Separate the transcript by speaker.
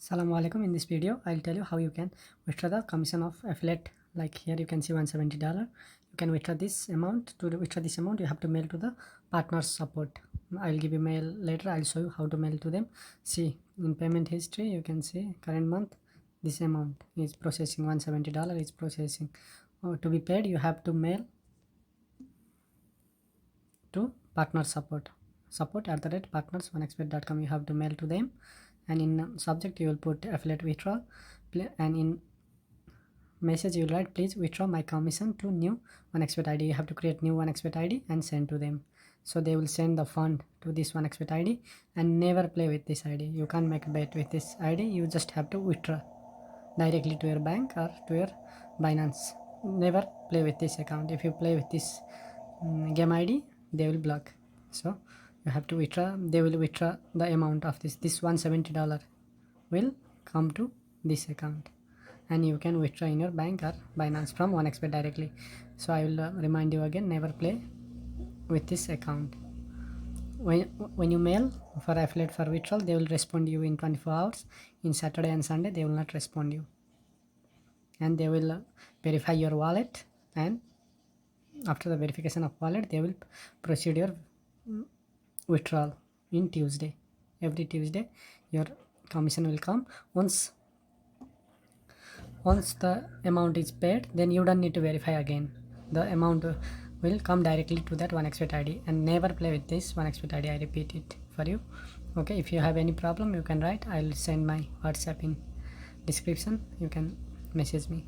Speaker 1: Assalamu alaikum. In this video I'll tell you how you can withdraw the commission of affiliate. Like here you can see $170. You can withdraw this amount. To withdraw this amount you have to mail to the partners support. I'll give you mail later. I'll show you how to mail to them. See, in payment history you can see current month this amount is processing. $170 is processing. To be paid you have to mail to partner support@partners1xbet.com. you have to mail to them, and in subject you will put affiliate withdrawal, and in message you will write, please withdraw my commission to new 1xbet id. You have to create new 1xbet id and send to them, so they will send the fund to this 1xbet id. And never play with this id. You can't make a bet with this id. You just have to withdraw directly to your bank or to your Binance. Never play with this account. If you play with this game id, they will block. So you have to withdraw. They will withdraw the amount of this $170 will come to this account, and you can withdraw in your bank or Binance from 1xbet directly. So I will remind you again, never play with this account. When you mail for affiliate for withdrawal, they will respond you in 24 hours. In Saturday and Sunday they will not respond you, and they will verify your wallet, and after the verification of wallet they will proceed your withdrawal in Tuesday. Every Tuesday your commission will come. Once the amount is paid, then you don't need to verify again. The amount will come directly to that 1xbet id, and never play with this 1xbet id. I repeat it for you. Okay, if you have any problem you can write. I'll send my WhatsApp in description. You can message me.